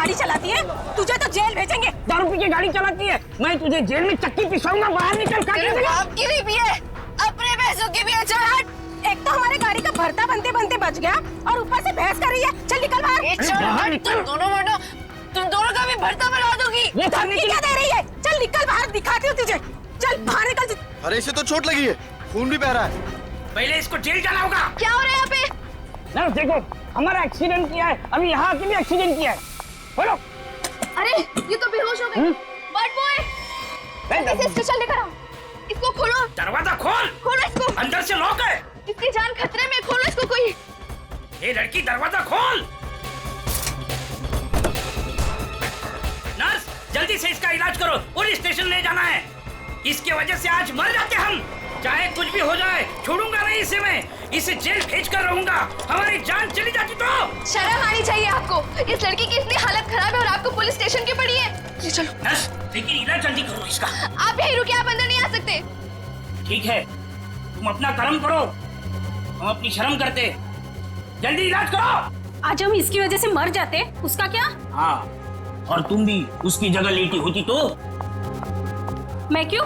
गाड़ी चलाती है, तुझे तो जेल भेजेंगे। दारू पी के गाड़ी चलाती है, मैं तुझे जेल में चक्की पिसाऊंगा, बाहर निकल। आपकी भी पिए, अपने पैसों की भी। चल हट। एक तो हमारे गाड़ी का भरता बनते बनते बच गया और ऊपर से बहस कर रही है। चल निकल बाहर। तुम दोनों का भी भरता बना दूंगी। धमकी क्या दे रही है? चल निकल बाहर, दिखाती हूँ तुझे। चल बाहर निकल। अरे इसे तो चोट लगी है, खून भी बह रहा है। पहले इसको जेल जाना होगा। क्या हो रहा है यहाँ पे? नर्स देखो, हमारा एक्सीडेंट किया है, अभी यहाँ के भी एक्सीडेंट किया है। बोलो। अरे ये तो बेहोश हो गई। बर्ड बॉय, इसे स्टेशन लेकर आओ। इसको खोलो। दरवाजा खोल। खोलो इसको। अंदर से लॉक है। इसकी जान खतरे में, खोलो इसको कोई। ये लड़की, दरवाजा खोल। नर्स जल्दी से इसका इलाज करो, पुलिस स्टेशन ले जाना है। इसकी वजह से आज मर जाते हम। चाहे कुछ भी हो जाए, छोड़ूंगा नहीं इसे मैं। इसे जेल भेज कर रहूंगा, हमारी जान चली जाती तो। शर्म आनी चाहिए आपको। इस लड़की की इतनी हालत खराब है और आपको पुलिस स्टेशन की पड़ी है। जी चलो। नर्स लेकिन इलाज जल्दी करो इसका। आप यहीं रुकिए, आप अंदर नहीं आ सकते। ठीक है, तुम अपना कर्म करो, हम अपनी शर्म करते। जल्दी इलाज करो। आज हम इसकी वजह से मर जाते, उसका क्या? हाँ, और तुम भी उसकी जगह लेटी होती तो। मैं क्यों?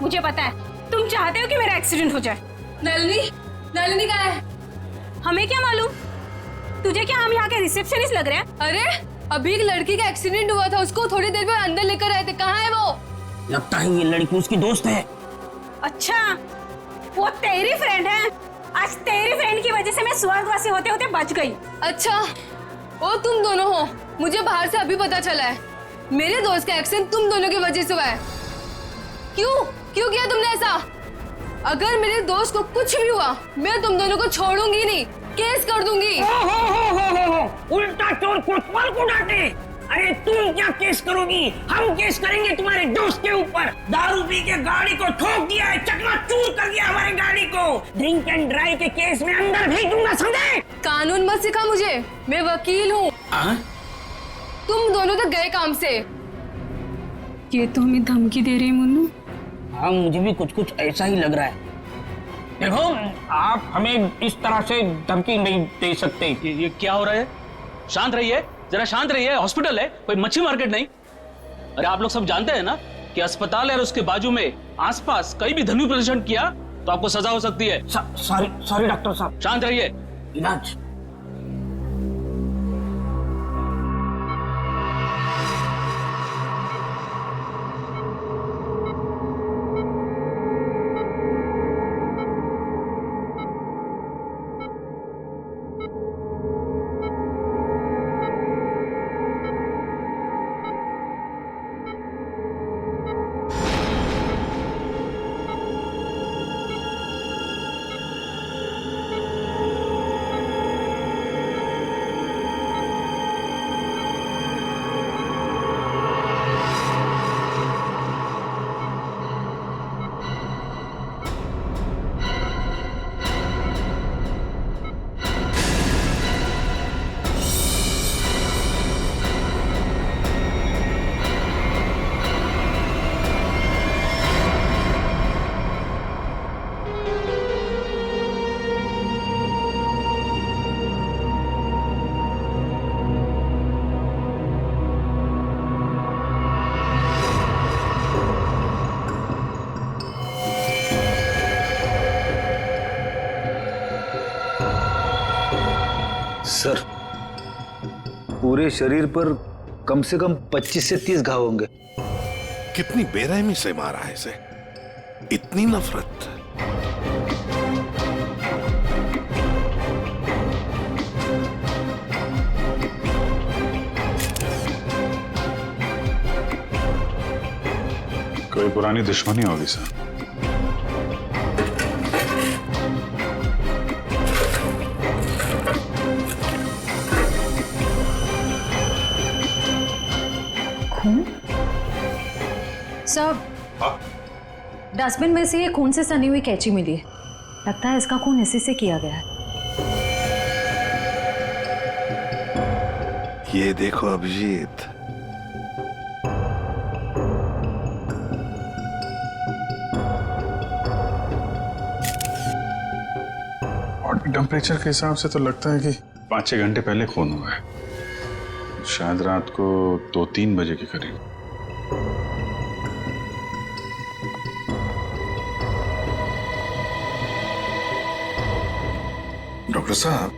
मुझे पता है तुम चाहते हो कि मेरा एक्सीडेंट हो जाए। नलिनी कहाँ है? हमें क्या मालूम? तुझे क्या हम यहाँ के रिसेप्शनिस्ट लग रहे हैं? अरे अभी एक लड़की का एक्सीडेंट हुआ था, उसको थोड़ी देर में अंदर लेकर आए थे। कहाँ है वो? लगता है ये लड़की उसकी दोस्त है। अच्छा, वो तेरी फ्रेंड है। आज तेरी फ्रेंड की वजह से मैं स्वर्गवासी होते होते बच गई। अच्छा, वो तुम दोनों हो? मुझे बाहर से अभी पता चला है। मेरे दोस्त का एक्सीडेंट तुम दोनों की वजह से हुआ है। क्यों किया तुमने ऐसा? अगर मेरे दोस्त को कुछ भी हुआ, मैं तुम दोनों को छोड़ूंगी नहीं, केस कर दूंगी। हो। उल्टा चोर कोतवाल को डांटे। अरे तुम क्या केस करोगी? हम केस करेंगे तुम्हारे दोस्त के ऊपर। दारू पी के गाड़ी को ठोक दिया है, चकनाचूर कर दिया हमारे गाड़ी को। ड्रिंक एंड ड्राइव के केस में अंदर भेज दूंगा, समझे? कानून मत सिखा मुझे, मैं वकील हूँ। तुम दोनों तो गए काम से। ये तो हमें धमकी दे रही है मुन्नू। हाँ, मुझे भी कुछ ऐसा ही लग रहा है। देखो, आप हमें इस तरह से धमकी नहीं दे सकते। ये क्या हो रहा है? शांत रहिए, जरा शांत रहिए। हॉस्पिटल है, कोई मच्छी मार्केट नहीं। अरे आप लोग सब जानते हैं ना कि अस्पताल है और उसके बाजू में आसपास कहीं भी ध्वनि प्रदर्शन किया तो आपको सजा हो सकती है। सॉरी डॉक्टर साहब। शांत रहिए। इलाज। सर, पूरे शरीर पर कम से कम 25 से 30 घाव होंगे। कितनी बेरहमी से मारा है इसे, इतनी नफरत। कोई पुरानी दुश्मनी होगी सर। सर, डस्टबिन में से ये खून से सनी हुई कैंची मिली है। लगता है इसका खून इसी से किया गया है। ये देखो अभिजीत, बॉडी टेम्परेचर के हिसाब से तो लगता है कि 5-6 घंटे पहले खून हुआ है। शायद रात को 2-3 बजे के करीब। डॉक्टर साहब,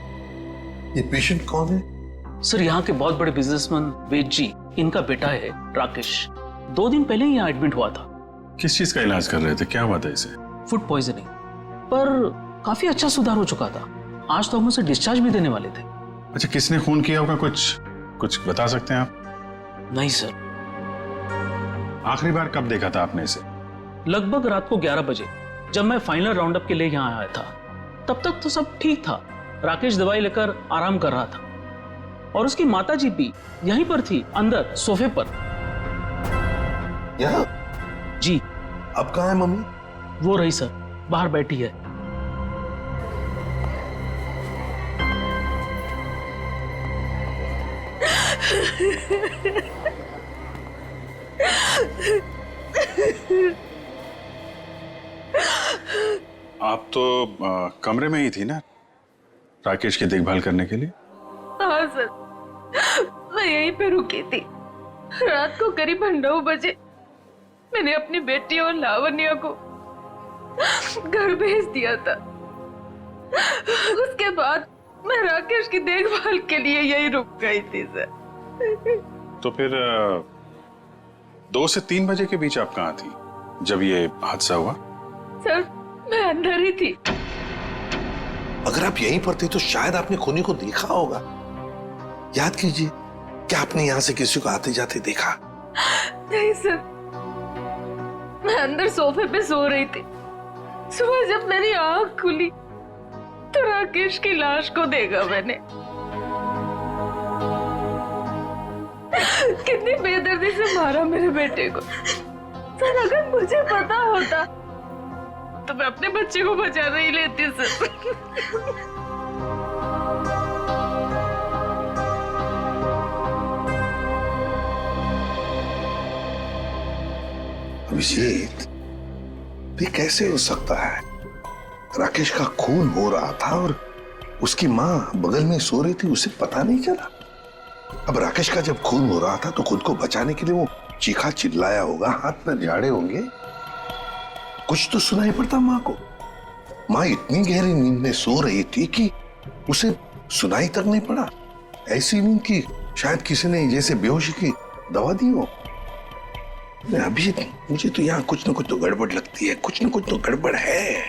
ये पेशेंट कौन है? सर यहाँ के बहुत बड़े बिजनेसमैन वेद जी, इनका बेटा है राकेश। 2 दिन पहले ही यहाँ एडमिट हुआ था। किस चीज का इलाज कर रहे थे? क्या बात है इसे? फूड पॉइजनिंग, पर काफी अच्छा सुधार हो चुका था। आज तो हम उसे डिस्चार्ज भी देने वाले थे। अच्छा, किसने खून किया होगा? कुछ बता सकते हैं आप? नहीं सर। आखिरी बार कब देखा था आपने इसे? लगभग रात को 11 बजे, जब मैं फाइनल राउंड अप के लिए यहाँ आया था। तब तक तो सब ठीक था। राकेश दवाई लेकर आराम कर रहा था और उसकी माताजी भी यहीं पर थी, अंदर सोफे पर। यहाँ? जी। अब कहाँ है मम्मी? वो रही सर, बाहर बैठी है। आप तो कमरे में ही थी ना राकेश की देखभाल करने के लिए? हाँ सर, मैं यहीं पे रुकी थी। रात को करीब 9 बजे मैंने अपनी बेटी और लावण्या को घर भेज दिया था। उसके बाद मैं राकेश की देखभाल के लिए यहीं रुक गई थी सर। तो फिर 2 से 3 बजे के बीच आप कहाँ थी जब ये हादसा हुआ? सर, मैं अंदर ही थी। अगर आप यहीं पर थे तो शायद आपने खूनी को देखा होगा। याद कीजिए, क्या आपने यहाँ से किसी को आते जाते देखा? नहीं सर, मैं अंदर सोफे पे सो रही थी। सुबह जब मेरी आंख खुली तो राकेश की लाश को देखा मैंने। कितनी बेदर्दी से मारा मेरे बेटे को। सर, अगर मुझे पता होता तो मैं अपने बच्चे को बचा नहीं लेती सर। अभिजीत, ये कैसे हो सकता है? राकेश का खून हो रहा था और उसकी माँ बगल में सो रही थी, उसे पता नहीं चला। अब राकेश का जब खून हो रहा था तो खुद को बचाने के लिए वो चीखा चिल्लाया होगा, हाथ पैर झाड़े होंगे। कुछ तो सुनाई पड़ता माँ को। माँ इतनी गहरी नींद में सो रही थी कि उसे सुनाई तक नहीं पड़ा। ऐसी नींद की शायद किसी ने जैसे बेहोशी की दवा दी हो। अभी मुझे तो यहाँ कुछ न कुछ तो गड़बड़ लगती है, कुछ न कुछ तो गड़बड़ है।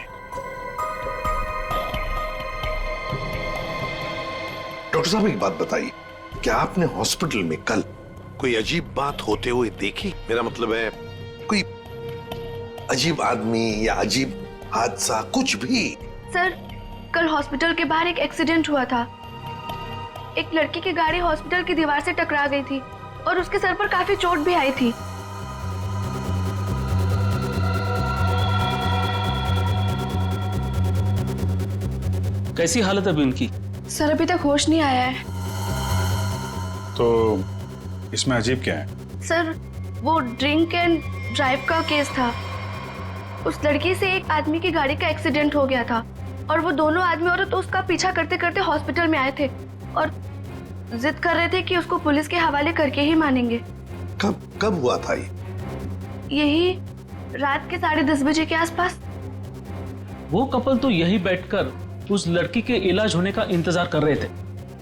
डॉक्टर साहब, एक बात बताइए, क्या आपने हॉस्पिटल में कल कोई अजीब बात होते हुए देखी? मेरा मतलब है कोई अजीब आदमी या अजीब हादसा, कुछ भी? सर, कल हॉस्पिटल के बाहर एक एक्सीडेंट हुआ था। एक लड़की की गाड़ी हॉस्पिटल की दीवार से टकरा गई थी और उसके सर पर काफी चोट भी आई थी। कैसी हालत है अभी उनकी? सर, अभी तक होश नहीं आया है। तो इसमें अजीब क्या है? सर, वो ड्रिंक एंड ड्राइव का केस था। उस लड़की से एक आदमी की गाड़ी का एक्सीडेंट हो गया था और वो दोनों आदमी औरत उसका पीछा करते करते हॉस्पिटल में आए थे और जिद कर रहे थे कि उसको पुलिस के हवाले करके ही मानेंगे। कब हुआ था ये? यही रात के 10:30 बजे के आसपास। वो कपल तो यही बैठकर उस लड़की के इलाज होने का इंतजार कर रहे थे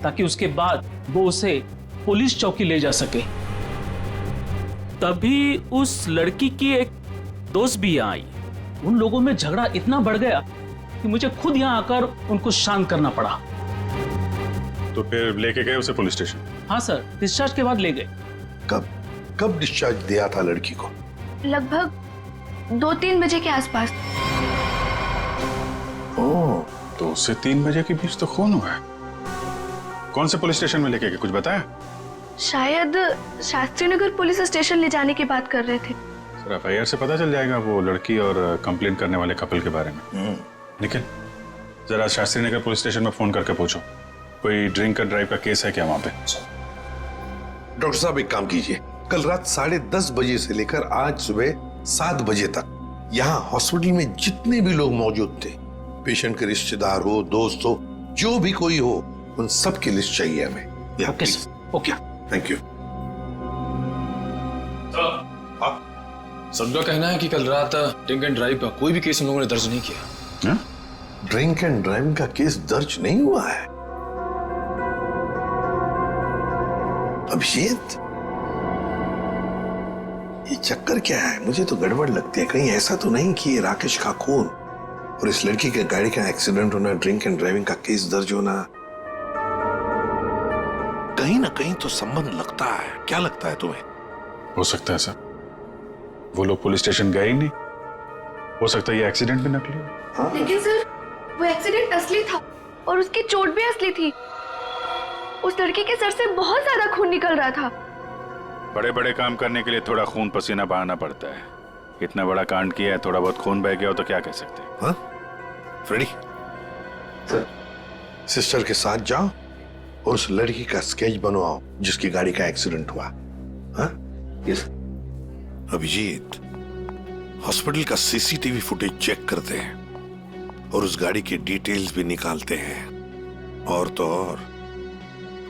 ताकि उसके बाद वो उसे पुलिस चौकी ले जा सके। तभी उस लड़की की एक दोस्त भी यहाँ आई। उन लोगों में झगड़ा इतना बढ़ गया कि मुझे खुद यहाँ आकर उनको शांत करना पड़ा। तो फिर लेके गए उसे पुलिस स्टेशन? हाँ सर, डिस्चार्ज के बाद ले गए। कब डिस्चार्ज दिया था लड़की को? लगभग 2-3 बजे के आसपास। ओह, 2 से 3 बजे के बीच तो खून हुआ है। कौन से पुलिस स्टेशन में लेके गए, कुछ बताया? शायद शास्त्री नगर पुलिस स्टेशन ले जाने की बात कर रहे थे। सर, FIR से पता चल जाएगा वो लड़की और कंप्लेंट करने वाले कपल के बारे में। निखिल, जरा शास्त्री नगर पुलिस स्टेशन में फोन करके पूछो कोई ड्रिंक एंड ड्राइव का केस है क्या वहां पे। डॉक्टर साहब, एक काम कीजिए, कल रात 10:30 बजे से लेकर आज सुबह 7 बजे तक यहाँ हॉस्पिटल में जितने भी लोग मौजूद थे, पेशेंट के रिश्तेदार हो, दोस्त हो, जो भी कोई हो, उन सब की लिस्ट चाहिए हमें। Okay sir. Okay. Thank you. सबका कहना है कि कल रात ड्रिंक एंड ड्राइव का कोई भी केस हम लोगों ने दर्ज नहीं किया। ड्रिंक एंड ड्राइविंग का केस दर्ज नहीं हुआ है? अभिजीत, ये चक्कर क्या है? मुझे तो गड़बड़ लगती है। कहीं ऐसा तो नहीं कि ये राकेश का खून और इस लड़की के गाड़ी का एक्सीडेंट होना, ड्रिंक एंड ड्राइविंग का केस दर्ज होना, कहीं ना कहीं तो संबंध लगता है। क्या लगता है तुम्हें? हो सकता है सर, वो लोग पुलिस स्टेशन गए ही नहीं। हो सकता है ये एक्सीडेंट भी नकली हो। लेकिन सर, वो एक्सीडेंट असली था और उसकी चोट भी असली थी। उस लड़की के सर से बहुत ज्यादा खून निकल रहा था। बड़े बड़े काम करने के लिए थोड़ा खून पसीना बहाना पड़ता है। इतना बड़ा कांड किया है, थोड़ा बहुत खून बह गया हो तो क्या कह सकते हैं? हाँ? फ्रेडी, सिस्टर के साथ जाओ और उस लड़की का स्केच बनवाओ जिसकी गाड़ी का एक्सीडेंट हुआ। हाँ? यस। अभिजीत, हॉस्पिटल का सीसीटीवी फुटेज चेक करते हैं और उस गाड़ी की डिटेल्स भी निकालते हैं। और तो और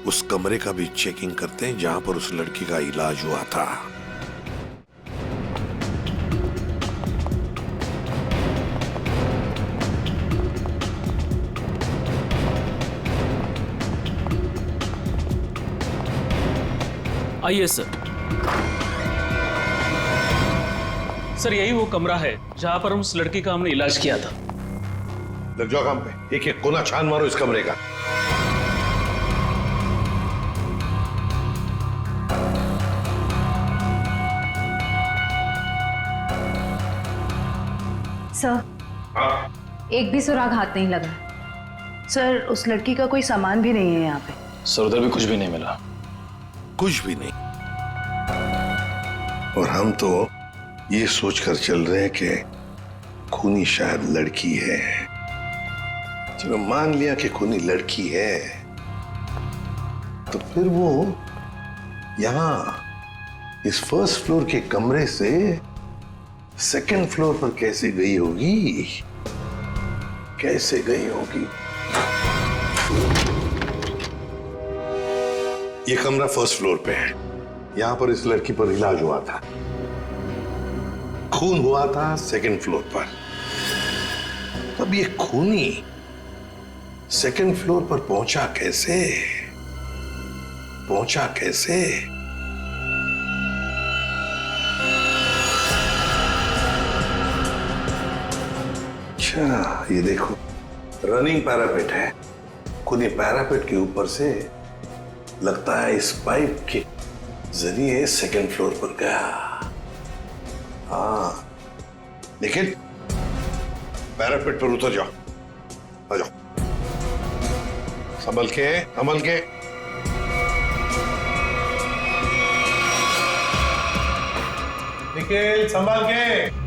उस कमरे का भी चेकिंग करते हैं जहां पर उस लड़की का इलाज हुआ था। आइए सर। सर, यही वो कमरा है जहां पर हम उस लड़की का हमने इलाज किया था। लग जाओ काम पे। एक एक कोना छान मारो इस कमरे का। सर, एक भी सुराग हाथ नहीं लगा। सर, उस लड़की का कोई सामान भी नहीं है यहाँ पे। सर, उधर भी कुछ भी नहीं मिला। कुछ भी नहीं। और हम तो ये सोचकर चल रहे हैं कि खूनी शायद लड़की है। चलो मान लिया कि खूनी लड़की है, तो फिर वो यहां इस फर्स्ट फ्लोर के कमरे से सेकंड फ्लोर पर कैसे गई होगी? कैसे गई होगी? ये कमरा फर्स्ट फ्लोर पे है। यहां पर इस लड़की पर इलाज हुआ था। खून हुआ था सेकंड फ्लोर पर। तब ये खूनी सेकंड फ्लोर पर पहुंचा कैसे? पहुंचा कैसे? अच्छा, ये देखो, रनिंग पैरापेट है। खूनी पैरापेट के ऊपर से लगता है इस पाइप के जरिए सेकंड फ्लोर पर गया। हाँ, लेकिन पैरापेट पर उतर जाओ। आ जाओ, संभल के, संभल के। निखिल, संभल के।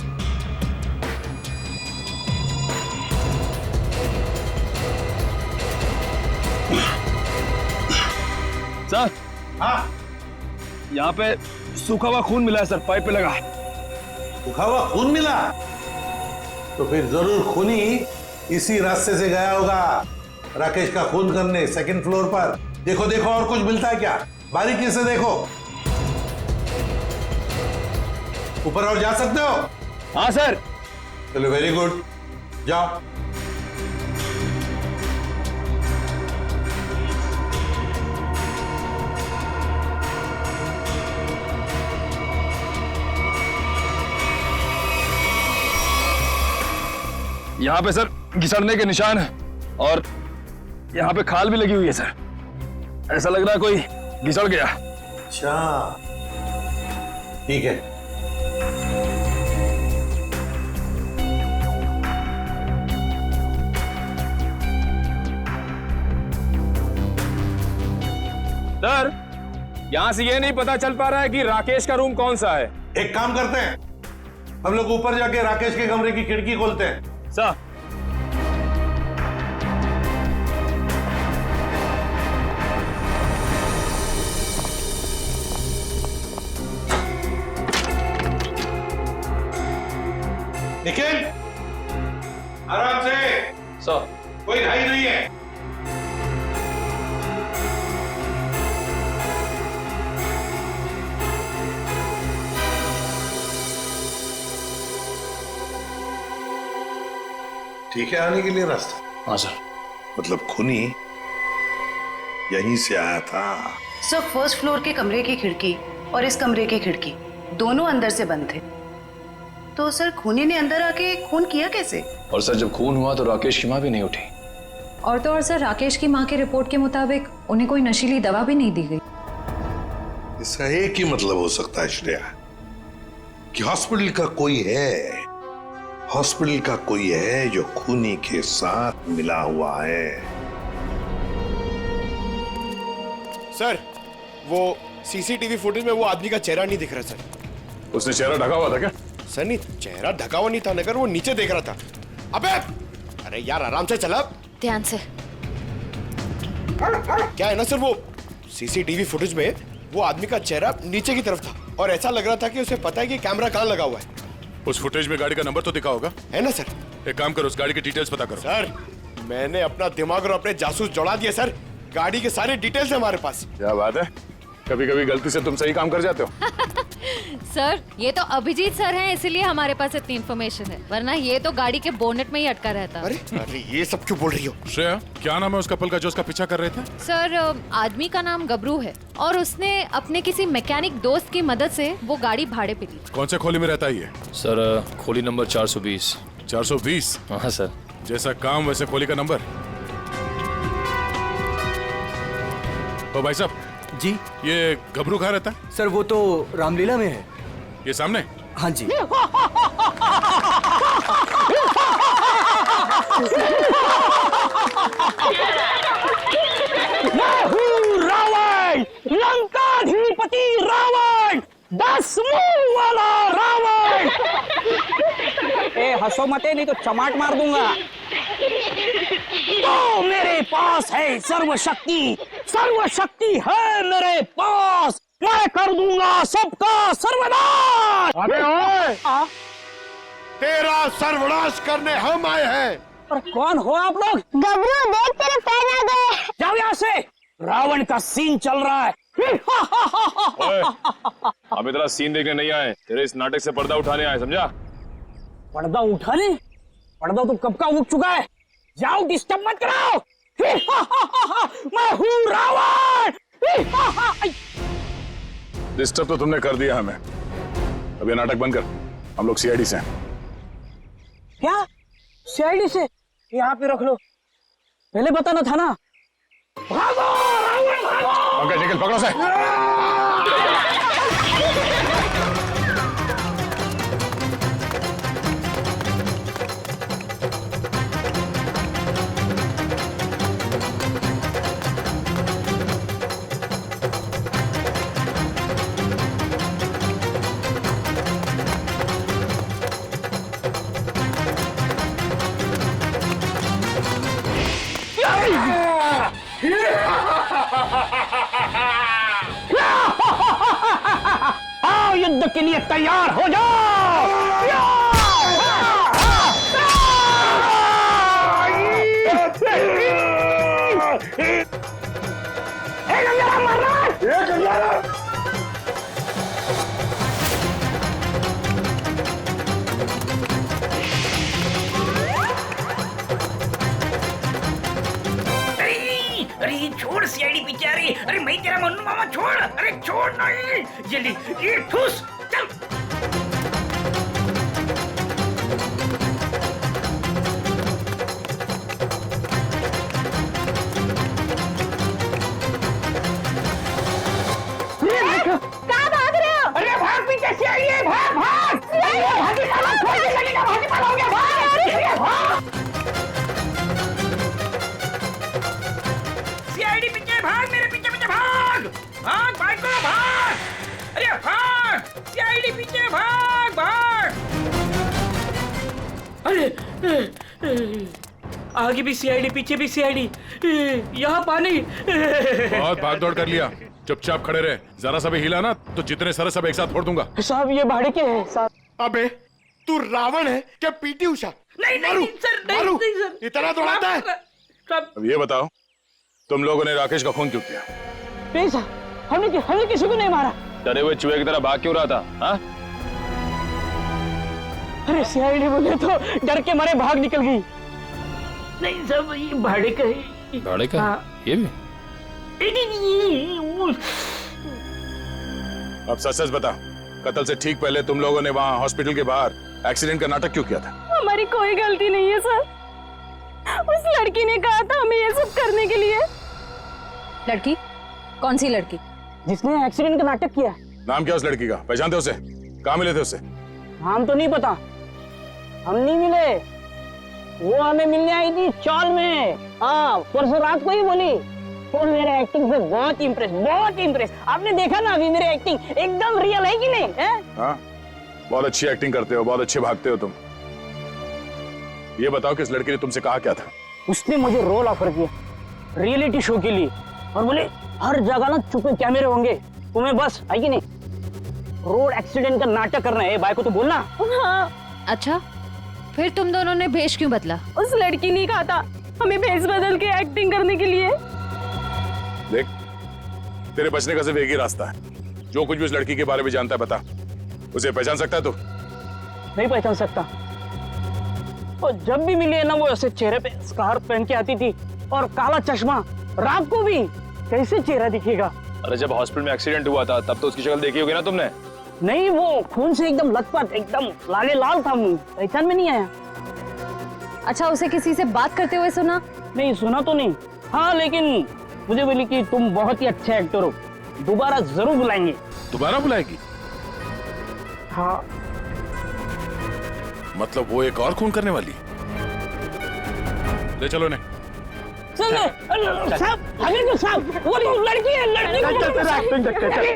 सर, हाँ, यहाँ पे सूखा हुआ खून मिला है सर, पाइप पे लगा। सूखा हुआ खून मिला? तो फिर जरूर खूनी इसी रास्ते से गया होगा राकेश का खून करने सेकंड फ्लोर पर। देखो देखो, और कुछ मिलता है क्या? बारीकी से देखो। ऊपर और जा सकते हो? हाँ सर। चलो, वेरी गुड, जाओ। यहाँ पे सर घिसड़ने के निशान है और यहाँ पे खाल भी लगी हुई है सर। ऐसा लग रहा है कोई घिसड़ गया। अच्छा, ठीक है। सर, यहाँ से ये नहीं पता चल पा रहा है कि राकेश का रूम कौन सा है। एक काम करते हैं, हम लोग ऊपर जाके राकेश के कमरे की खिड़की खोलते हैं। सर, निखिल, आराम से। सर, कोई ढाई नहीं है। ठीक है आने के लिए रास्ता? हाँ सर। मतलब खूनी यहीं से आया था? सर फर्स्ट फ्लोर के कमरे की खिड़की और इस कमरे की खिड़की दोनों अंदर से बंद थे, तो सर खूनी ने अंदर आके खून किया कैसे? और सर जब खून हुआ तो राकेश की माँ भी नहीं उठी। और तो और सर राकेश की माँ के रिपोर्ट के मुताबिक उन्हें कोई नशीली दवा भी नहीं दी गई। इसका एक ही मतलब हो सकता है श्रेया कि हॉस्पिटल का कोई है जो खूनी के साथ मिला हुआ है। सर वो सीसीटीवी फुटेज में वो आदमी का चेहरा नहीं दिख रहा सर। उसने चेहरा ढका हुआ था क्या? सर नहीं, चेहरा ढका हुआ नहीं था, मगर वो नीचे देख रहा था। अबे अरे यार आराम से चला, ध्यान से। क्या है ना सर, वो सीसीटीवी फुटेज में वो आदमी का चेहरा नीचे की तरफ था और ऐसा लग रहा था कि उसे पता है कि कैमरा कहाँ लगा हुआ है। उस फुटेज में गाड़ी का नंबर तो दिखा होगा, है ना सर? एक काम करो, उस गाड़ी की डिटेल्स पता करो। सर मैंने अपना दिमाग और अपने जासूस जोड़ा दिए सर, गाड़ी के सारे डिटेल्स है हमारे पास। क्या बात है, कभी कभी गलती से तुम सही काम कर जाते हो। सर ये तो अभिजीत सर हैं, इसीलिए हमारे पास इतनी इन्फॉर्मेशन है, वरना ये तो गाड़ी के बोनेट में ही अटका रहता। अरे ये सब क्यों बोल रही हो? श्रेया क्या नाम है उस कपल का जो उसका पीछा कर रहे थे? सर आदमी का नाम गबरू है और उसने अपने किसी मैकेनिक दोस्त की मदद से वो गाड़ी भाड़े पे ली। कौन से खोली में रहता है ये? सर खोली नंबर 420। 420? हाँ सर। जैसा काम वैसे खोली का नंबर। तो भाई साहब जी, ये गबरू कहाँ रहता है? सर वो तो रामलीला में है। ये सामने? हाँ जी। मैं हूँ रावण, लंकाधिपति रावण, 10 मुंह वाला रावण। ए हंसो मते नहीं तो चमाट मार दूंगा। तो मेरे पास है सर्वशक्ति, सर्वशक्ति है मेरे पास, मैं कर दूंगा सबका सर्वनाश। अबे ओए, तेरा सर्वनाश करने हम आए हैं। पर कौन हो आप लोग? गबरू देख तेरे पैर आ गए। जाओ यहाँ से, रावण का सीन चल रहा है। हम इतना सीन देखने नहीं आए, तेरे इस नाटक से पर्दा उठाने आए, समझा? पर्दा उठाने? पर्दा तो कब का उठ चुका है, जाओ डिस्टर्ब मत कराओ। मैं हूँ रावण। डिस्टर्ब तो तुमने कर दिया हमें, अब ये नाटक बंद कर, हम लोग सीआईडी से हैं। क्या सीआईडी से? यहाँ पे रख लो, पहले बताना था ना। भागो रावण भागो। पंकज निकल, पकड़ो से। आओ युद्ध के लिए तैयार हो जाओ। अरे छोड़ सीआईडी पीछे आ रही। अरे मैं तेरा मन्नू मामा, छोड़। अरे छोड़ नहीं, जल्दी ये ठूस चल। कहाँ भाग रहे हो? अरे भाग, पीछे सीआईडी है, भाग भाग। भागी साला, छोड़ के लगेगा, भागी पालोगे, भाग। सीआईडी पीछे भाग, मेरे पीछे पीछे भाग। भाग भाग करो, भाग। अरे भाग, सीआईडी पीछे भाग भाग। अरे आगे भी सीआईडी, पीछे भी सीआईडी, यहाँ पानी। बहुत भाग दौड़ कर लिया, चुपचाप खड़े रहे, जरा सा भी हिला ना तो जितने सारे सब एक साथ फोड़ दूंगा। साहब ये भाड़े के हैं साहब। अबे तू रावण है क्या पीटी उषा? नहीं नहीं सर, नहीं सर, इतना दौड़ाता है। अब ये बताओ, तुम लोगों ने राकेश का खून क्यों किया? नहीं सर, हमने किसी को नहीं मारा। डरे हुए चूहे की तरह भाग क्यों रहा था? हाँ? अरे सीआईडी बोले तो डर के मारे भाग निकल गई। नहीं सब ये भाड़े का है। भाड़े का? हाँ। ये भी? अब सच सच बता, कत्ल से ठीक पहले तुम लोगों ने वहाँ हॉस्पिटल के बाहर एक्सीडेंट का नाटक क्यों किया था? हमारी कोई गलती नहीं है सर, उस लड़की ने कहा था हमें ये सब करने के लिए। लड़की? कौन सी लड़की? जिसने एक्सीडेंट का नाटक किया। नाम क्या उस लड़की का? पहचानते उसे? कहाँ मिले थे उससे? नाम तो नहीं पता, हम नहीं मिले। वो हमें मिलने आई थी चौल में। हाँ, परसों रात को ही बोली वो मेरे एक्टिंग से बहुत इम्प्रेस। आपने देखा ना अभी मेरी एक्टिंग एकदम रियल है कि नहीं है? हाँ, बहुत अच्छी एक्टिंग करते हो, बहुत अच्छे भागते हो तुम। ये बताओ कि इस लड़की ने तुमसे कहा क्या था? उसने मुझे रोल ऑफर किया रियलिटी शो के लिए और बोले हर जगह ना चुपे कैमरे होंगे, तुम्हें बस है कि नहीं रोड एक्सीडेंट का नाटक करना है। भाई को तो बोलना। हाँ। अच्छा, फिर तुम दोनों ने भेष क्यों बदला? उस लड़की ने कहा था हमें भेष बदल के एक्टिंग करने के लिए। देख, तेरे बचने का सिर्फ एक ही रास्ता है। जो कुछ भी उस लड़की के बारे में जानता है बता। उसे पहचान सकता है तू? नहीं पहचान सकता। और जब भी मिली है ना, वो ऐसे चेहरे पे स्कार्फ पहन के आती थी और काला चश्मा। रात को भी कैसे चेहरा दिखेगा? अरे जब हॉस्पिटल में एक्सीडेंट हुआ था तब तो उसकी शक्ल देखी होगी ना तुमने? नहीं, वो खून से एकदम लथपथ, एकदम लाले लाल था मुंह, पहचान में नहीं आया। अच्छा, उसे किसी से बात करते हुए सुना? नहीं सुना तो नहीं। हाँ, लेकिन मुझे बोली कि तुम बहुत ही अच्छे एक्टर हो, दोबारा जरूर बुलाएंगे। दोबारा बुलाएगी? हाँ। मतलब वो एक और खून करने वाली? ले चलो ने। साहब, हमें तो साहब, वो लड़की है, लड़की।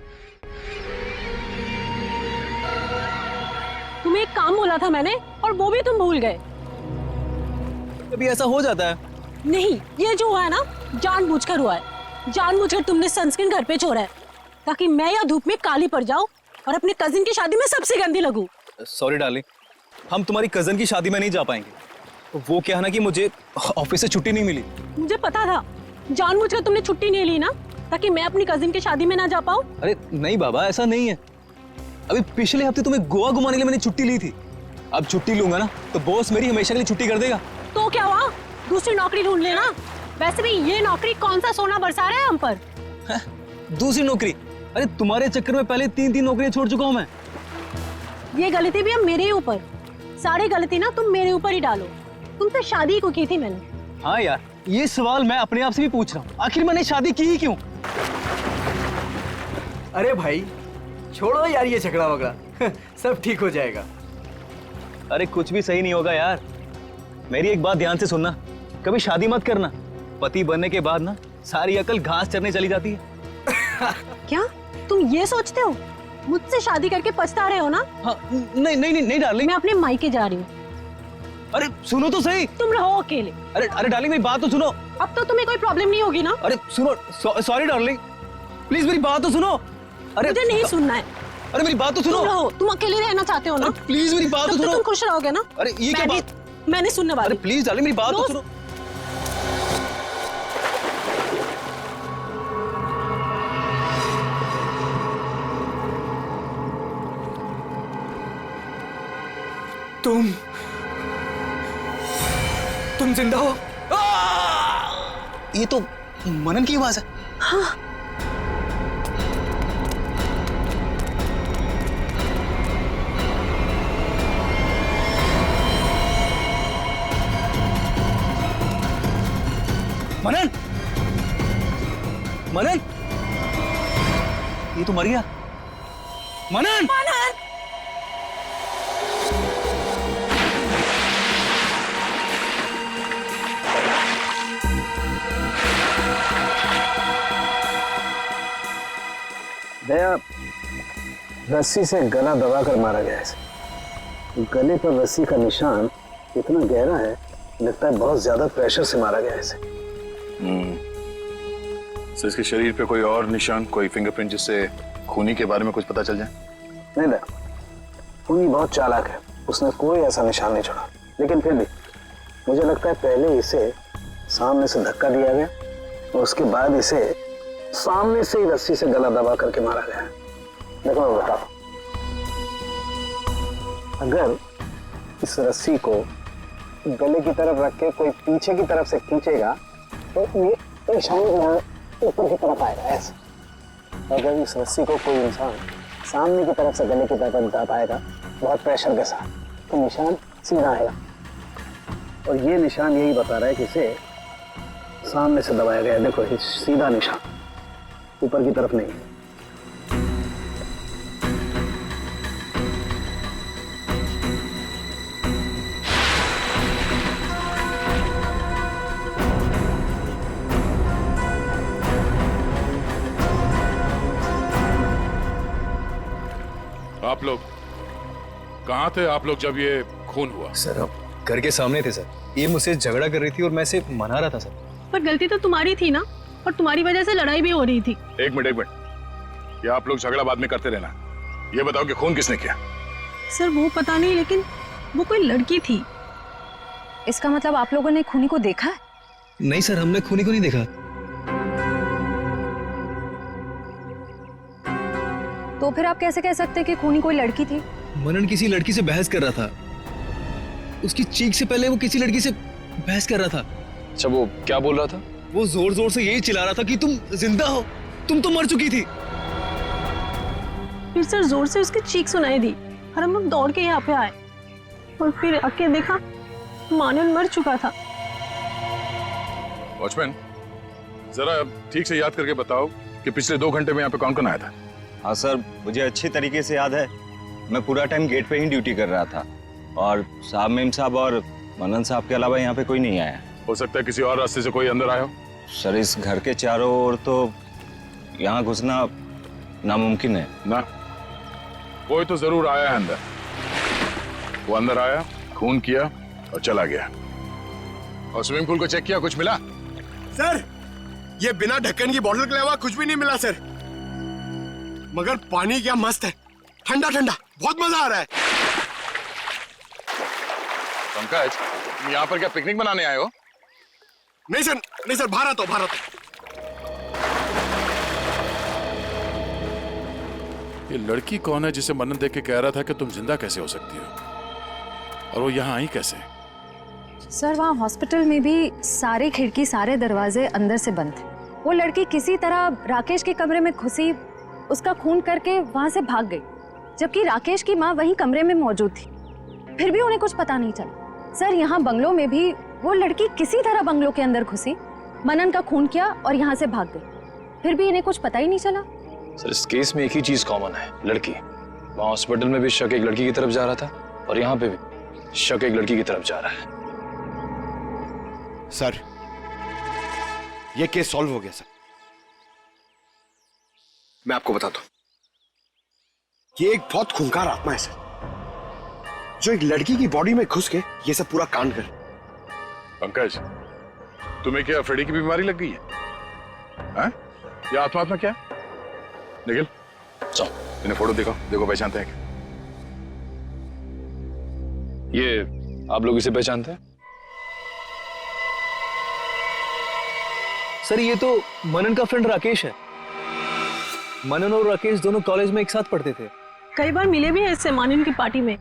तुम्हें एक काम बोला था मैंने और वो भी तुम भूल गए। कभी ऐसा हो जाता है। नहीं, ये जो हुआ है ना जानबूझकर हुआ है। जानबूझकर तुमने सनस्क्रीन घर पे छोड़ा है ताकि मैं या धूप में काली पड़ जाऊं और अपने कजिन की शादी में सबसे गंदी लगूं। सॉरी डार्लिंग, हम तुम्हारी कजन की शादी में नहीं जा पाएंगे। वो क्या है ना कि मुझे ऑफिस से छुट्टी नहीं मिली। मुझे पता था, जानबूझकर तुमने छुट्टी नहीं ली ना ताकि मैं अपनी कजिन की शादी में ना जा पाऊं। अरे नहीं बाबा, ऐसा नहीं है। अभी पिछले हफ्ते तुम्हें गोवा घुमाने के लिए मैंने छुट्टी ली थी। अब छुट्टी लूंगा ना तो बॉस मेरी हमेशा के लिए छुट्टी कर देगा। तो क्या हुआ, दूसरी नौकरी ढूंढ लेना। वैसे भी ये नौकरी कौन सा सोना बरसा रहा है हम पर। दूसरी नौकरी? अरे तुम्हारे चक्कर में पहले 3 नौकरियां छोड़ चुका हूं मैं। ये गलती भी अब मेरे ही ऊपर। सारी गलती ना तुम मेरे ऊपर ही डालो। तुमसे शादी को की थी मैंने। हाँ यार, ये सवाल मैं अपने आप से भी पूछ रहा हूँ, आखिर मैंने शादी की ही क्यों? अरे भाई छोड़ो यार ये झगड़ा वगड़ा, सब ठीक हो जाएगा। अरे कुछ भी सही नहीं होगा यार। मेरी एक बात ध्यान से सुनना, कभी शादी मत करना। पति बनने के बाद ना सारी अकल घास चरने चली जाती है। क्या तुम ये सोचते हो मुझसे शादी करके पछता रहे हो ना? हाँ, नहीं डार्लिंग, मैं अपने मायके जा रही हूँ। अरे सुनो तो सही। तुम रहो अकेले। अरे डार्लिंग मेरी बात तो सुनो। अब तो तुम्हें कोई प्रॉब्लम नहीं होगी ना? अरे सुनो, सॉरी डार्लिंग, प्लीज मेरी बात तो सुनो। अरे मुझे नहीं सुनना है। अरे मेरी बात तो सुनो। तुम रहो, तुम अकेले रहना चाहते हो ना? प्लीज मेरी बात तो सुनो। तुम खुश रहोगे ना? अरे ये क्या बात? मैंने सुनने वाली। अरे प्लीज डार्लिंग मेरी बात तो सुनो। तुम जिंदा हो? ये तो मनन की आवाज है। हाँ। मनन, मनन, ये तो मर गया। मनन, मनन, दया रस्सी से गला दबाकर मारा गया है। गले पर रस्सी का निशान इतना गहरा है, लगता है बहुत ज्यादा प्रेशर से मारा गया है इसे। तो इसके शरीर पे कोई और निशान, कोई फिंगरप्रिंट जिससे खूनी के बारे में कुछ पता चल जाए? नहीं दया, खूनी बहुत चालाक है, उसने कोई ऐसा निशान नहीं छोड़ा। लेकिन फिर भी मुझे लगता है पहले इसे सामने से धक्का दिया गया और उसके बाद इसे सामने से ही रस्सी से गला दबा करके मारा गया। देखो मैं बताओ, अगर इस रस्सी को गले की तरफ रख के कोई पीछे की तरफ से खींचेगा तो ये निशान यहाँ ऊपर की तरफ आएगा ऐसे। अगर इस रस्सी को कोई इंसान सामने की तरफ से गले की तरफ दबाएगा बहुत प्रेशर के साथ तो निशान सीधा आएगा। और ये निशान यही बता रहा है कि इसे सामने से दबाया गया है। देखो ये सीधा निशान, ऊपर की तरफ नहीं। आप लोग कहाँ थे आप लोग जब ये खून हुआ? सर हम घर के सामने थे सर। ये मुझसे झगड़ा कर रही थी और मैं इसे मना रहा था सर। पर गलती तो तुम्हारी थी ना, और तुम्हारी वजह से लड़ाई भी हो रही थी। एक मिनट ये आप लोग झगड़ा बाद में करते रहना। ये बताओ कि खून किसने किया? सर वो पता नहीं, लेकिन वो कोई लड़की थी। इसका मतलब आप लोगों ने खूनी को देखा है? नहीं सर, हमने खूनी को नहीं देखा। तो फिर आप कैसे कह सकते हैं कि खूनी कोई लड़की थी? मनन किसी लड़की से बहस कर रहा था। उसकी चीख से पहले वो किसी लड़की से बहस कर रहा था। अच्छा वो क्या बोल रहा था? वो जोर जोर से यही चिल्ला रहा था कि तुम जिंदा हो, तुम तो मर चुकी थी। फिर सर जोर से उसकी चीख सुनाई दी और हम लोग दौड़ के यहाँ पे आए और फिर आके देखा मानन मर चुका था। वॉचमैन जरा ठीक से याद करके बताओ कि पिछले 2 घंटे में यहाँ पे कौन कौन आया था? हाँ सर, मुझे अच्छी तरीके से याद है। मैं पूरा टाइम गेट पे ही ड्यूटी कर रहा था और साहब मेम साहब और मनन साहब के अलावा यहाँ पे कोई नहीं आया। हो सकता है किसी और रास्ते से कोई अंदर आया हो। सर इस घर के चारों ओर तो यहाँ घुसना नामुमकिन है ना। कोई तो जरूर आया है अंदर। वो अंदर आया, खून किया और चला गया। और स्विमिंग पूल को चेक किया, कुछ मिला? सर ये बिना ढक्कन की बोतल के अलावा कुछ भी नहीं मिला सर। मगर पानी क्या मस्त है, ठंडा ठंडा, बहुत मजा आ रहा है। पंकज तुम यहाँ पर क्या पिकनिक मनाने आए हो? नहीं सर भारत हो भारत। ये लड़की कौन है जिसे मनन देख के कह रहा था कि तुम जिंदा कैसे हो सकती हो, और वो यहाँ आई कैसे? सर वहाँ हॉस्पिटल में भी सारे खिड़की सारे दरवाजे अंदर से बंद थे। वो लड़की किसी तरह राकेश के कमरे में घुसी, उसका खून करके वहाँ से भाग गई, जबकि राकेश की माँ वहीं कमरे में मौजूद थी। फिर भी उन्हें कुछ पता नहीं चला। सर यहाँ बंगलों में भी वो लड़की किसी तरह बंगलों के अंदर घुसी, मनन का खून किया और यहाँ से भाग गई। फिर भी इन्हें कुछ पता ही नहीं चला। सर इस केस में एक ही चीज कॉमन है, लड़की। वहाँ हॉस्पिटल में भी शक एक लड़की की तरफ जा रहा था और यहाँ पे भी शक एक लड़की की तरफ जा रहा है। सर ये केस सॉल्व हो गया सर। मैं आपको बताता हूं, ये एक बहुत खूंखार आत्मा है सर, जो एक लड़की की बॉडी में घुस के ये सब पूरा कांड कर। पंकज तुम्हें क्या फ्रेडी की बीमारी लग गई है? हाँ? ये आत्मा क्या है? निखिल चलो इन्हें फोटो दिखाओ, देखो पहचानते हैं क्या? ये आप लोग इसे पहचानते हैं? सर ये तो मनन का फ्रेंड राकेश है। मनन और राकेश दोनों कॉलेज में एक साथ पढ़ते थे। कई बार मिले भी हैं इससे मानन की पार्टी में,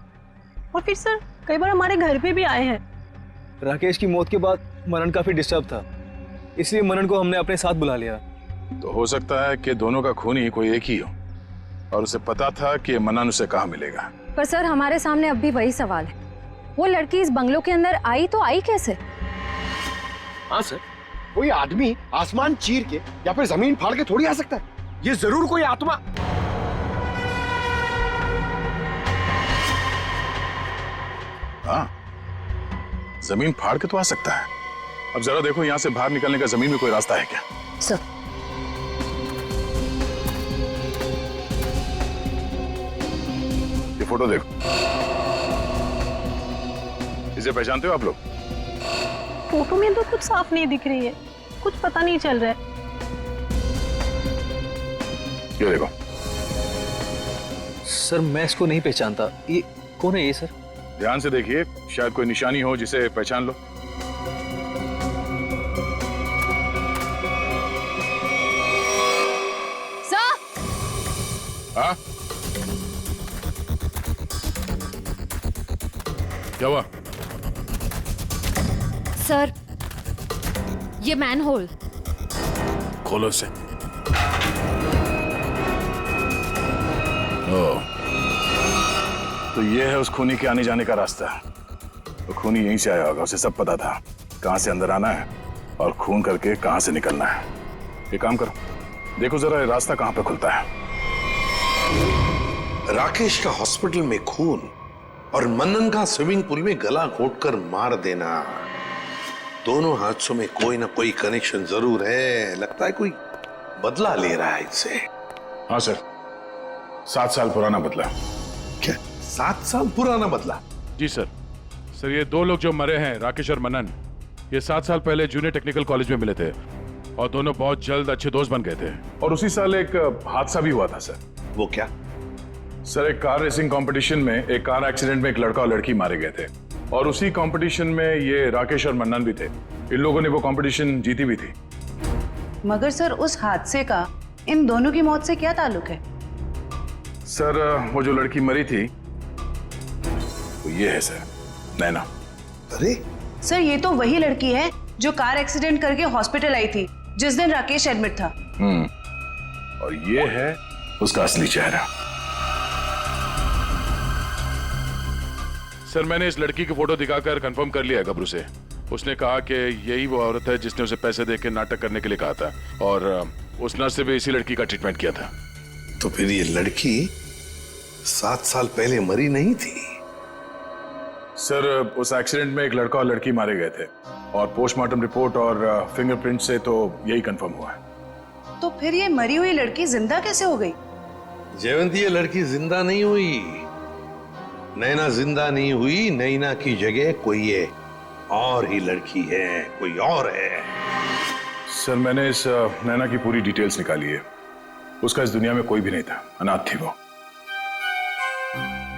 और फिर सर कई बार हमारे घर पे भी आए हैं। राकेश की मौत के बाद मनन काफी डिस्टर्ब था, इसलिए मनन को हमने अपने साथ बुला लिया। तो हो सकता है कि दोनों का खूनी कोई एक ही हो और उसे पता था कि मनन उसे कहाँ मिलेगा। पर सर हमारे सामने अब भी वही सवाल है, वो लड़की इस बंगलों के अंदर आई तो आई कैसे? हाँ सर, कोई आदमी आसमान चीर के या फिर जमीन फाड़ के थोड़ी आ सकता है। ये जरूर कोई आत्मा। हाँ जमीन फाड़ के तो आ सकता है। अब जरा देखो यहाँ से बाहर निकलने का जमीन में कोई रास्ता है क्या? सर ये फोटो देखो, इसे पहचानते हो आप लोग? फोटो में तो कुछ साफ नहीं दिख रही है, कुछ पता नहीं चल रहा है। ये देखो। सर मैं इसको नहीं पहचानता, ये कौन है ये सर? ध्यान से देखिए, शायद कोई निशानी हो जिसे पहचान लो। सर हाँ क्या हुआ? सर, ये मैनहोल। खोलो इसे। तो ये है उस खूनी के आने जाने का रास्ता। तो खूनी यहीं से आया होगा, उसे सब पता था कहां से अंदर आना है और खून करके कहां से निकलना है। एक काम करो, देखो जरा ये रास्ता कहां पे खुलता है। राकेश का हॉस्पिटल में खून और मनन का स्विमिंग पूल में गला घोटकर मार देना, दोनों हादसों में कोई ना कोई कनेक्शन जरूर है। लगता है कोई बदला ले रहा है इससे। हाँ सर, 7 साल पुराना बदला। क्या 7 साल पुराना बदला? जी सर। सर ये 2 लोग जो मरे हैं, राकेश और मनन, ये 7 साल पहले जूनियर टेक्निकल कॉलेज में मिले थे और दोनों बहुत जल्द अच्छे दोस्त बन गए थे। और उसी साल एक हादसा भी हुआ था सर। वो क्या? सर एक कार रेसिंग कंपटीशन में एक कार एक्सीडेंट में एक लड़का और लड़की मारे गए थे और उसी कंपटीशन में ये राकेश और मन्नन भी थे। इन लोगों ने वो कंपटीशन जीती भी थी। मगर सर उस हादसे का इन दोनों की मौत से क्या ताल्लुक है? सर वो जो लड़की मरी थी वो ये है सर, नैना। अरे सर ये तो वही लड़की है जो कार एक्सीडेंट करके हॉस्पिटल आई थी जिस दिन राकेश एडमिट था। और ये है उसका असली चेहरा। सर मैंने इस लड़की की फोटो दिखाकर कंफर्म कर लिया है गबरू से। उसने कहा कि यही वो औरत है जिसने उसे पैसे देके नाटक करने के लिए कहा था और उस नर्स से भी इसी लड़की का ट्रीटमेंट किया था। तो फिर ये लड़की 7 साल पहले मरी नहीं थी? सर उस एक्सीडेंट में एक लड़का और लड़की मारे गए थे और पोस्टमार्टम रिपोर्ट और फिंगरप्रिंट से तो यही कंफर्म हुआ है। तो फिर ये मरी हुई लड़की जिंदा कैसे हो गई? जयवंती, ये लड़की जिंदा नहीं हुई। नैना जिंदा नहीं हुई। नैना की जगह कोई ये और ही लड़की है, कोई और है। सर मैंने इस नैना की पूरी डिटेल्स निकाली है। उसका इस दुनिया में कोई भी नहीं था, अनाथ थी वो।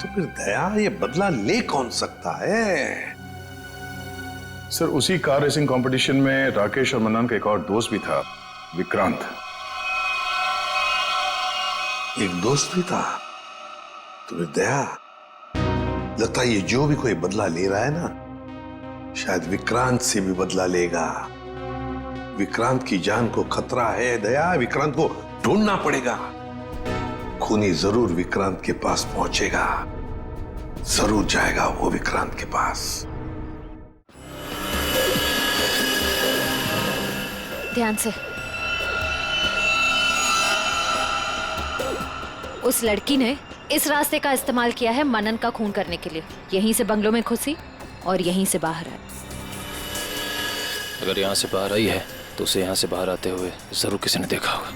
तो फिर दया ये बदला ले कौन सकता है? सर उसी कार रेसिंग कंपटीशन में राकेश और मन्नन का एक और दोस्त भी था, विक्रांत। एक दोस्त भी था? तो फिर दया लगता है ये जो भी कोई बदला ले रहा है ना, शायद विक्रांत से भी बदला लेगा। विक्रांत की जान को खतरा है दया, विक्रांत को ढूंढना पड़ेगा। खूनी जरूर विक्रांत के पास पहुंचेगा, जरूर जाएगा वो विक्रांत के पास। ध्यान से। उस लड़की ने इस रास्ते का इस्तेमाल किया है मनन का खून करने के लिए। यहीं से बंगलों में घुसी और यहीं से बाहर आई। अगर यहाँ से बाहर आई है तो उसे यहाँ से बाहर आते हुए जरूर किसी ने देखा होगा।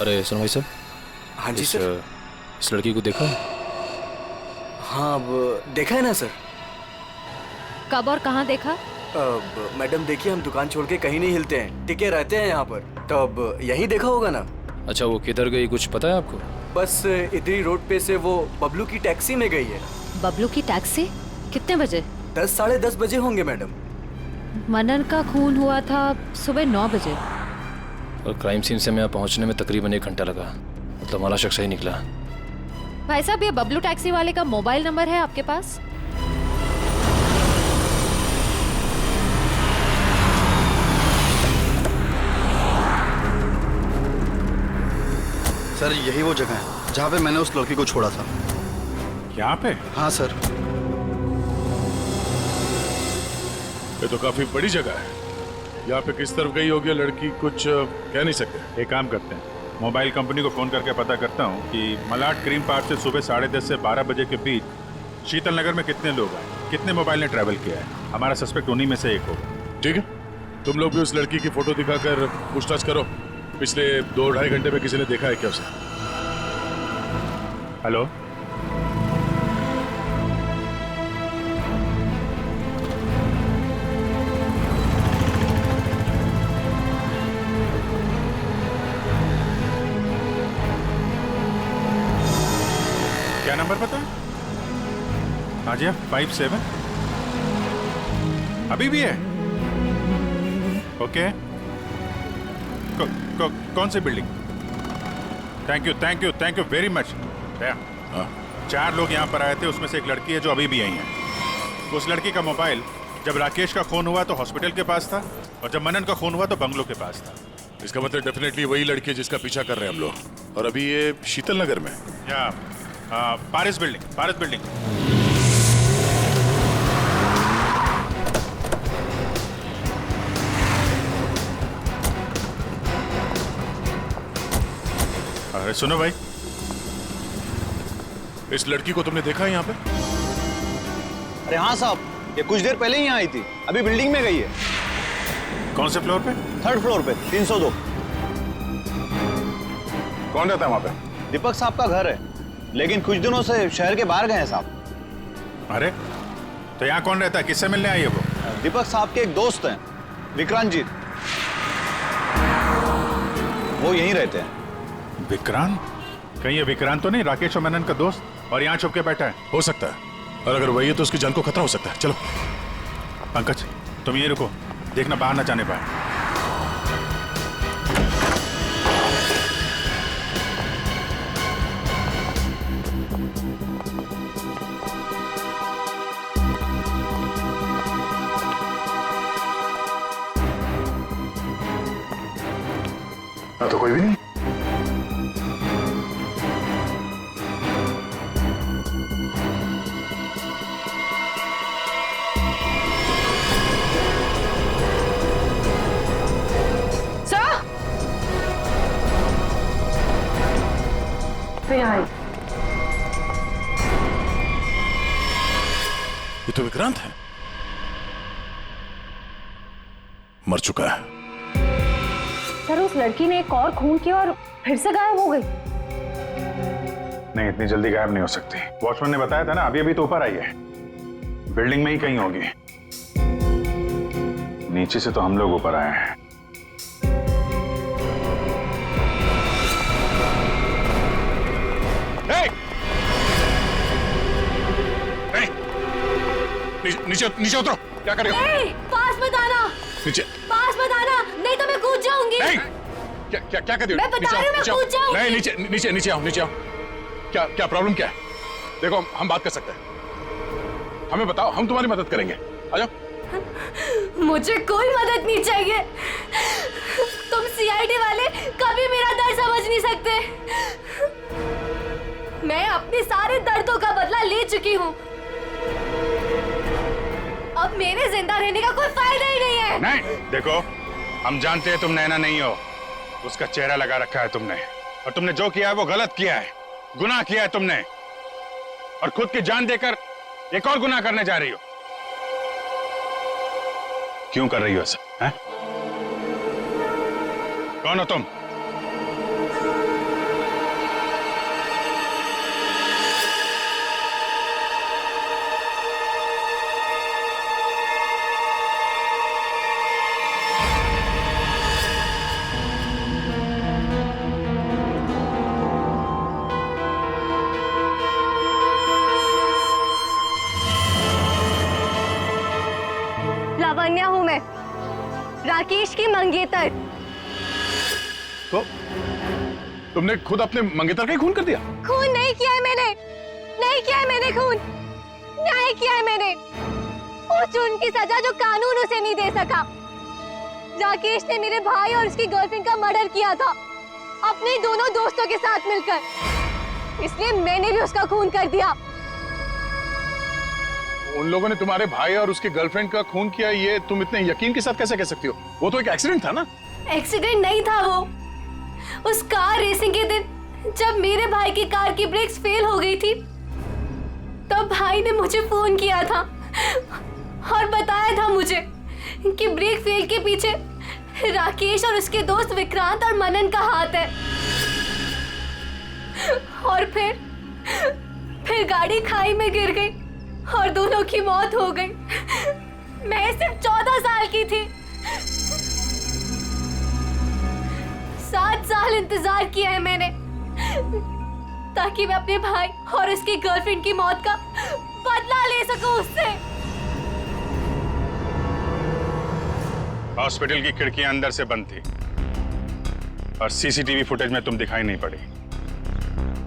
अरे सुनो भाई साहब। हाँ जी सर। इस लड़की को देखा? हाँ अब देखा है ना सर। कब और कहाँ देखा? मैडम देखिए, हम दुकान छोड़ के कहीं नहीं हिलते हैं, टिके रहते हैं यहाँ पर। तो अब यही देखा होगा ना। अच्छा वो किधर गई कुछ पता है आपको? बस इधरी रोड पे से वो बबलू की टैक्सी में गई है। बबलू की टैक्सी? कितने बजे? 10 साढ़े 10 बजे होंगे मैडम। मनन का खून हुआ था सुबह 9 बजे और क्राइम सीन से मैं पहुंचने में तकरीबन 1 घंटा लगा। मतलब हमारा शख्स ही निकला। भाई साहब ये बबलू टैक्सी वाले का मोबाइल नंबर है आपके पास? सर यही वो जगह है जहाँ पे मैंने उस लड़की को छोड़ा था। यहाँ पे? हाँ सर। ये तो काफी बड़ी जगह है। यहाँ पे किस तरफ गई होगी लड़की कुछ कह नहीं सकते। एक काम करते हैं, मोबाइल कंपनी को फोन करके पता करता हूँ कि मलाड क्रीम पार्क से सुबह 10:30 से 12 बजे के बीच शीतल नगर में कितने लोग आए, कितने मोबाइल ने ट्रैवल किया है। हमारा सस्पेक्ट उन्हीं में से एक होगा। ठीक है, तुम लोग भी उस लड़की की फोटो दिखाकर पूछताछ करो। पिछले 2-2.5 घंटे में किसी ने देखा है क्या उसे? हेलो, क्या नंबर पता है? हाँ जी, 57 अभी भी है? ओके। कौन सी building? Thank you very much. 4 लोग यहाँ पर आए थे, उसमें से एक लड़की है जो अभी भी यहीं है। उस लड़की का मोबाइल जब राकेश का खून हुआ तो हॉस्पिटल के पास था, और जब मनन का खून हुआ तो बंगलों के पास था। इसका मतलब डेफिनेटली वही लड़की है जिसका पीछा कर रहे हैं हम लोग। और अभी ये शीतल नगर में या पारिस बिल्डिंग। अरे सुनो भाई, इस लड़की को तुमने देखा है यहाँ पे? अरे हाँ साहब, ये कुछ देर पहले ही यहाँ आई थी, अभी बिल्डिंग में गई है। कौन से फ्लोर पे? 3rd फ्लोर पे, 302। कौन रहता है वहाँ पे? दीपक साहब का घर है, लेकिन कुछ दिनों से शहर के बाहर गए हैं साहब। अरे तो यहाँ कौन रहता है? किससे मिलने आई है वो? दीपक साहब के एक दोस्त हैं, विक्रांत जी, वो यहीं रहते हैं। विक्रांत? कहीं ये विक्रांत तो नहीं राकेश और मनन का दोस्त, और यहाँ छुप के बैठा है? हो सकता है, और अगर वही है तो उसकी जान को खतरा हो सकता है। चलो पंकज, तुम ये रुको, देखना बाहर ना जाने पाए। तो कोई भी नहीं। ये तो विक्रांत है, मर चुका है। सर उस लड़की ने एक और खून किया और फिर से गायब हो गई। नहीं, इतनी जल्दी गायब नहीं हो सकती। वॉचमैन ने बताया था ना, अभी तो ऊपर आई है, बिल्डिंग में ही कहीं होगी। नीचे से तो हम लोग ऊपर आए हैं। नीचे उतरो, क्या कर रहे हो? पास मत आना, नीचे पास मत आना, नहीं तो मैं कूद जाऊंगी। नहीं, क्या कर रही हो? मैं बता रही हूँ, मैं कूद जाऊंगी। नहीं, नीचे आओ। क्या प्रॉब्लम क्या है? देखो हम बात कर सकते हैं, हमें बताओ, हम तुम्हारी मदद करेंगे। आ जाओ। मुझे कोई मदद नहीं चाहिए। तुम सीआईडी वाले कभी मेरा दर्द समझ नहीं सकते। मैं अपने सारे दर्दों का बदला ले चुकी हूँ। अब मेरे जिंदा रहने का कोई फायदा ही नहीं है। नहीं, देखो हम जानते हैं तुम नैना नहीं हो, उसका चेहरा लगा रखा है तुमने, और तुमने जो किया है वो गलत किया है, गुनाह किया है तुमने, और खुद की जान देकर एक और गुनाह करने जा रही हो। क्यों कर रही हो ऐसा? कौन हो तुम? लावण्या हूँ मैं, राकेश की मंगेतर। तो तुमने खुद अपने मंगेतर का ही खून कर दिया? खून नहीं किया है मैंने, नहीं किया है मैंने खून, न्याय किया है मैंने। उस जुर्म की सजा जो कानून उसे नहीं दे सका। राकेश ने मेरे भाई और उसकी गर्लफ्रेंड का मर्डर किया था, अपने दोनों दोस्तों के साथ मिलकर, इसलिए मैंने भी उसका खून कर दिया। उन लोगों ने तुम्हारे भाई और उसकी गर्लफ्रेंड का खून किया, ये तुम इतने यकीन के साथ कैसे कह सकती हो? वो तो एक एक्सीडेंट था ना? एक्सीडेंट नहीं था वो। उस कार रेसिंग के दिन जब मेरे भाई की कार की ब्रेक्स फेल हो गई थी, तब भाई ने मुझे फोन किया था और बताया था मुझे कि ब्रेक फेल के पीछे राकेश और उसके दोस्त विक्रांत और मनन का हाथ है। और फिर गाड़ी खाई में गिर गई और दोनों की मौत हो गई। मैं सिर्फ 14 साल की थी। 7 साल इंतजार किया है मैंने ताकि मैं अपने भाई और उसकी गर्लफ्रेंड की मौत का बदला ले सकूं उससे। हॉस्पिटल की खिड़कियां अंदर से बंद थी और सीसीटीवी फुटेज में तुम दिखाई नहीं पड़ी।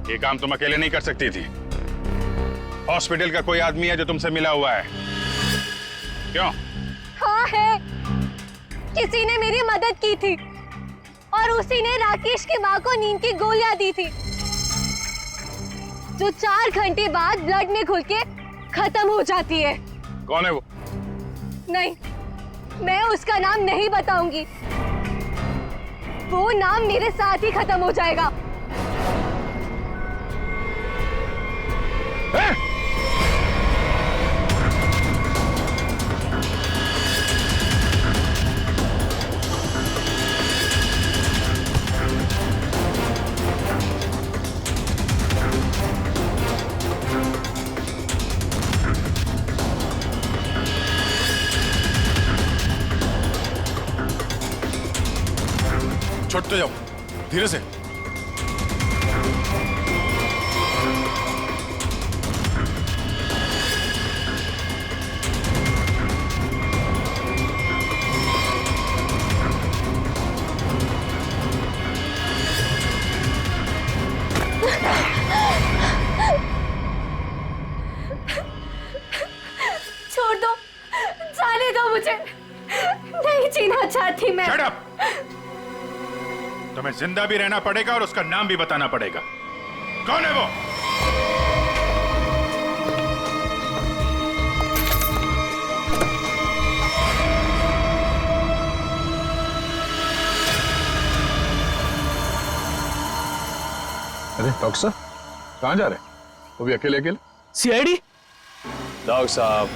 ये काम तुम अकेले नहीं कर सकती थी। हॉस्पिटल का कोई आदमी है जो तुमसे मिला हुआ है? क्यों? हाँ है, किसी ने मेरी मदद की थी और उसी ने राकेश की माँ को नींद की गोलियां दी थी, जो 4 घंटे बाद ब्लड में घुल के खत्म हो जाती है। कौन है वो? नहीं, मैं उसका नाम नहीं बताऊंगी। वो नाम मेरे साथ ही खत्म हो जाएगा। छोड़ते जाओ, धीरे से। छोड़ दो, जाने दो मुझे, नहीं जीना चाहती मैं। Shut up! तुम्हें जिंदा भी रहना पड़ेगा और उसका नाम भी बताना पड़ेगा। कौन है वो? अरे डॉक्टर साहब, कहाँ जा रहे हैं? वो भी अकेले अकेले? सीआईडी? डॉक्टर साहब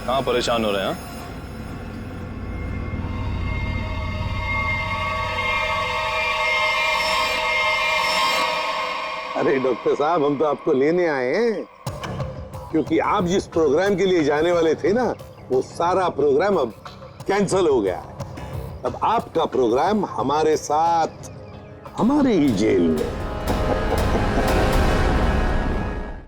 कहाँ परेशान हो रहे हैं? अरे डॉक्टर साहब, हम तो आपको लेने आए हैं, क्योंकि आप जिस प्रोग्राम के लिए जाने वाले थे ना, वो सारा प्रोग्राम अब कैंसिल हो गया है। अब आपका प्रोग्राम हमारे साथ, हमारे ही जेल में।